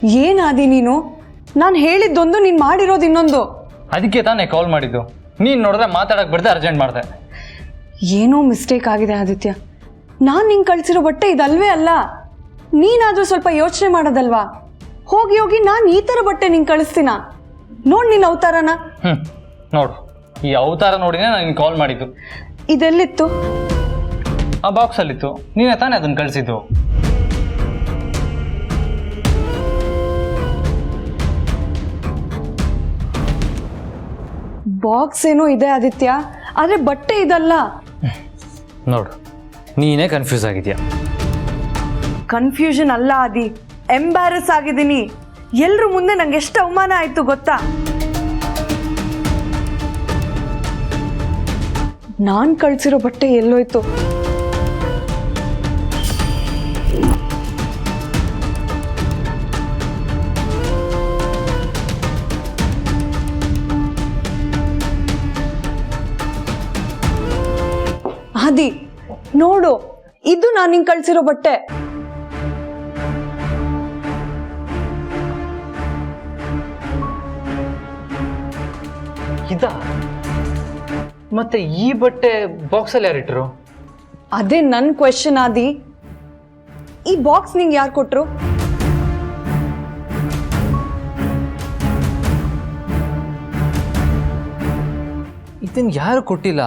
ಏನಾದಿ ನೀನು? ನಾನು ಹೇಳಿದ್ದೊಂದು, ನೀನು ಮಾಡಿರೋದು ಇನ್ನೊಂದು. ಅದಕ್ಕೆ ತಾನೇ ಕಾಲ್ ಮಾಡಿದ್ದು. ನೀನು ನೋಡಿದ್ರೆ ಮಾತಾಡಕ್ಕೆ ಬಿಡದೆ ಅರ್ಜೆಂಟ್ ಮಾಡಿದೆ. ಏನೋ ಮಿಸ್ಟೇಕ್ ಆಗಿದೆ ಆದಿತ್ಯ. ನಾನು ನಿಂಗೆ ಕಳಿಸಿರೋ ಬಟ್ಟೆ ಇದಲ್ವೇ ಅಲ್ಲ. ನೀನಾದರೂ ಸ್ವಲ್ಪ ಯೋಚನೆ ಮಾಡೋದಲ್ವಾ? ಹೋಗಿ ಹೋಗಿ ನಾನು ಈ ಥರ ಬಟ್ಟೆ ನಿಂಗೆ ಕಳಿಸ್ತೀನ? ನೋಡಿ ನಿನ್ನ ಅವತಾರನ. ನೋಡು, ಈ ಅವತಾರ ನೋಡಿನೇ ನಾನು ನಿನ್ಗೆ ಕಾಲ್ ಮಾಡಿದ್ದು. ಇದೆಲ್ಲಿತ್ತು? ಆ ಬಾಕ್ಸಲ್ಲಿತ್ತು. ನೀನೇ ತಾನೇ ಅದನ್ನು ಕಳಿಸಿದ್ದು. ಬಾಕ್ಸ್ ಏನೋ ಇದೆ ಆದಿತ್ಯ, ಆದರೆ ಬಟ್ಟೆ ಇದಲ್ಲ. ನೋಡು, ನೀನೇ ಕನ್ಫ್ಯೂಸ್ ಆಗಿದ್ಯಾ. ಕನ್ಫ್ಯೂಷನ್ ಅಲ್ಲ ಆದಿ, ಎಂಬ್ಯಾರಸ್ ಆಗಿದ್ದೀನಿ. ಎಲ್ರ ಮುಂದೆ ನಂಗೆ ಎಷ್ಟು ಅವಮಾನ ಆಯ್ತು ಗೊತ್ತಾ? ನಾನು ಕಳ್ಸಿರೋ ಬಟ್ಟೆ ಎಲ್ಲೋಯ್ತು? ಆದಿ ನೋಡು, ಇದು ನಾನು ನಿಂಗೆ ಕಳ್ಸಿರೋ ಬಟ್ಟೆ. ಇದಾ? ಮತ್ತೆ ಈ ಬಟ್ಟೆ ಬಾಕ್ಸಲ್ಲಿ ಯಾರಿಟ್ರು? ಅದೇ ನನ್ನ ಕ್ವೆಶ್ಚನ್ ಆದಿ. ಈ ಬಾಕ್ಸ್ ನಿಂಗೆ ಯಾರು ಕೊಟ್ರು? ಇದನ್ನು ಯಾರು ಕೊಟ್ಟಿಲ್ಲ,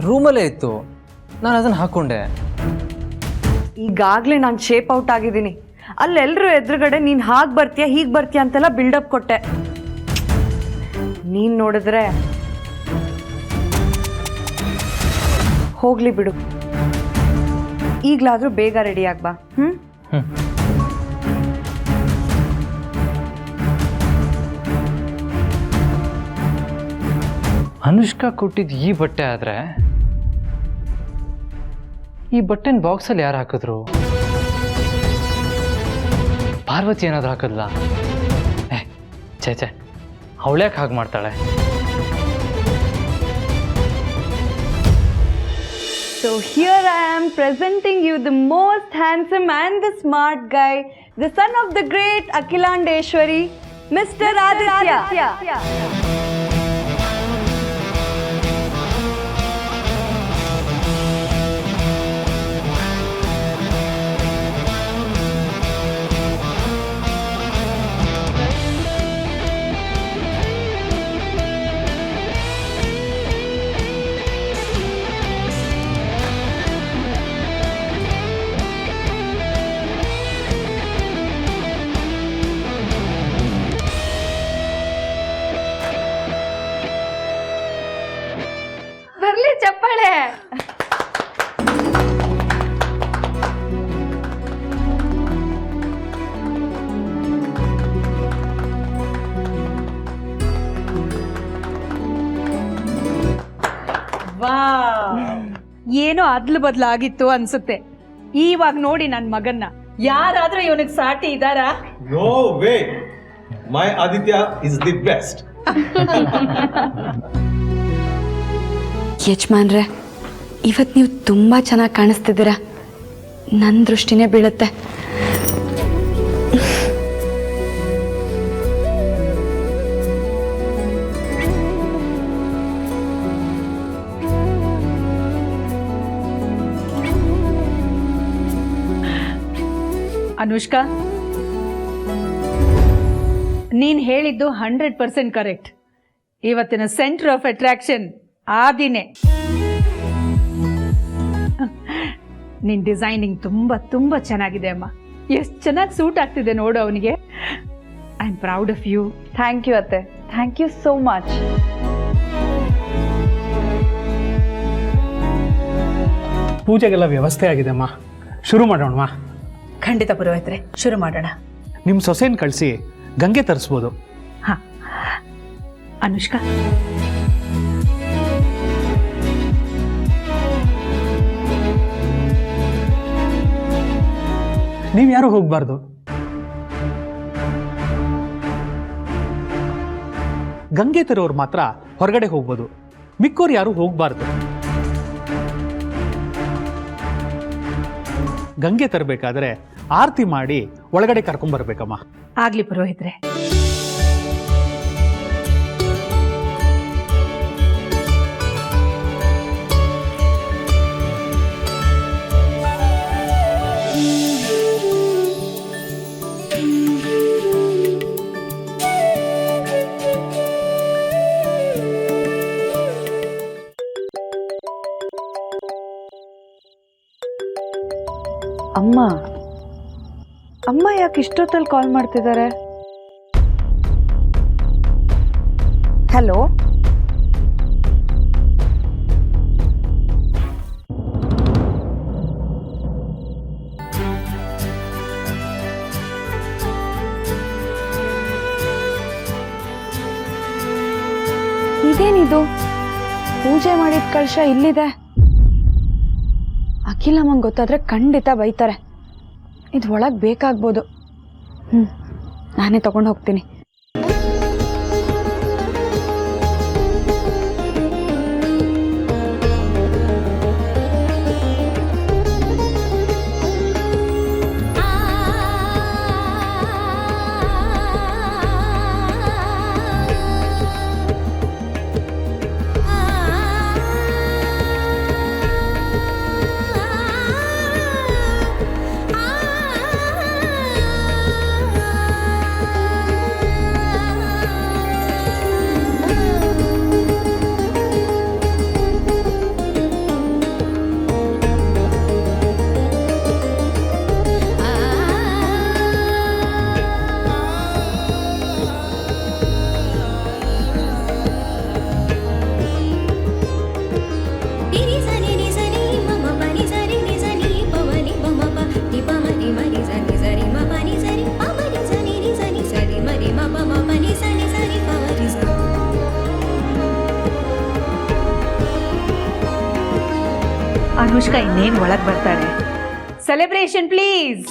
ರೂಮಲ್ಲೇ ಇತ್ತು. ನಾನು ಅದನ್ನು ಹಾಕ್ಕೊಂಡೆ. ಈಗಾಗಲೇ ನಾನು ಶೇಪ್ ಔಟ್ ಆಗಿದ್ದೀನಿ. ಅಲ್ಲೆಲ್ಲರೂ ಎದುರುಗಡೆ ನೀನು ಹಾಗೆ ಬರ್ತೀಯ ಹೀಗೆ ಬರ್ತೀಯ ಅಂತೆಲ್ಲ ಬಿಲ್ಡಪ್ ಕೊಟ್ಟೆ. ನೀನು ನೋಡಿದ್ರೆ ಹೋಗ್ಲಿ ಬಿಡು. ಈಗಲಾದರೂ ಬೇಗ ರೆಡಿ ಆಗ್ಬಾ. ಅನುಷ್ಕಾ ಕೊಟ್ಟಿದ್ದು ಈ ಬಟ್ಟೆ ಆದರೆ ಈ ಬಟ್ಟೆನ ಬಾಕ್ಸಲ್ಲಿ ಯಾರು ಹಾಕಿದ್ರು? ಪಾರ್ವತಿ ಏನಾದರೂ ಹಾಕಿದ್ಲಾ? ಛೇ, ಅವಳ್ಯಾಕೆ ಹಾಗೆ ಮಾಡ್ತಾಳೆ? So here I am presenting you the most handsome and the smart guy, the son of the great Akhilandeshwari, Mr. Aditya. ಬರ್ಲಿ ಚಪ್ಪಾಳೆ. ಏನೋ ಅದ್ಲು ಬದ್ಲಾಗಿತ್ತು ಅನ್ಸುತ್ತೆ. ಇವಾಗ ನೋಡಿ ನನ್ನ ಮಗನ್ನ ಯಾರಾದ್ರೂ ಇವನಿಗೆ ಸಾಟಿ ಇದಾರಾ? No way. My Aditya is the best. ಯಜಮಾನ್ರೆ, ಇವತ್ತು ನೀವು ತುಂಬ ಚೆನ್ನಾಗಿ ಕಾಣಿಸ್ತಿದ್ದೀರಾ. ನನ್ನ ದೃಷ್ಟಿನೇ ಬೀಳುತ್ತೆ. ಅನುಷ್ಕಾ, ನೀನ್ ಹೇಳಿದ್ದು 100% ಕರೆಕ್ಟ್. ಇವತ್ತಿನ ಸೆಂಟರ್ ಆಫ್ ಅಟ್ರಾಕ್ಷನ್ ಆದಿನೇ. ನಿನ್ ಡಿಸೈನಿಂಗ್ ತುಂಬಾ ತುಂಬಾ ಚೆನ್ನಾಗಿದೆ ಅಮ್ಮ. ಎಷ್ಟು ಚೆನ್ನಾಗಿ ಸೂಟ್ ಆಗ್ತಿದೆ ನೋಡು ಅವನಿಗೆ. I am proud of you. Thank you ಅತ್ತೆ, ಥ್ಯಾಂಕ್ ಯು ಸೋ ಮಚ್. ಪೂಜೆಗೆಲ್ಲ ವ್ಯವಸ್ಥೆ ಆಗಿದೆ ಅಮ್ಮ, ಶುರು ಮಾಡೋಣವಾ? ಖಂಡಿತ ಪುರೋಹಿತ್ರೆ, ಶುರು ಮಾಡೋಣ. ನಿಮ್ಮ ಸೊಸೆನ ಕಳಿಸಿ ಗಂಗೆ ತರಿಸ್ಬೋದು. ಹಾ, ಅನುಷ್ಕಾ, ನೀವು ಯಾರು ಹೋಗಬಾರ್ದು. ಗಂಗೆ ತರೋರು ಮಾತ್ರ ಹೊರಗಡೆ ಹೋಗ್ಬೋದು, ಮಿಕ್ಕೋರು ಯಾರು ಹೋಗಬಾರ್ದು. ಗಂಗೆ ತರಬೇಕಾದ್ರೆ ಆರತಿ ಮಾಡಿ ಒಳಗಡೆ ಕರ್ಕೊಂಬರ್ಬೇಕಮ್ಮ. ಆಗ್ಲಿ ಪುರೋಹಿತ್ರೆ. ಅಮ್ಮ ಅಮ್ಮ ಯಾಕೆ ಇಷ್ಟೊತ್ತಲ್ಲಿ ಕಾಲ್ ಮಾಡ್ತಿದ್ದಾರೆ? ಹಲೋ, ಇದೇನಿದು? ಪೂಜೆ ಮಾಡಿದ ಕಳಶ ಇಲ್ಲಿದೆ. ಅಖಿಲಮ್ಮಂಗೆ ಗೊತ್ತಾದ್ರೆ ಖಂಡಿತ ಬೈತಾರೆ. ಇದು ಒಳಗೆ ಬೇಕಾಗ್ಬೋದು. ನಾನೇ ತಗೊಂಡು ಹೋಗ್ತೀನಿ. ಅನುಷ್ಕಾ ಇನ್ನೇನು ಒಳಗೆ ಬರ್ತಾರೆ. Celebration please.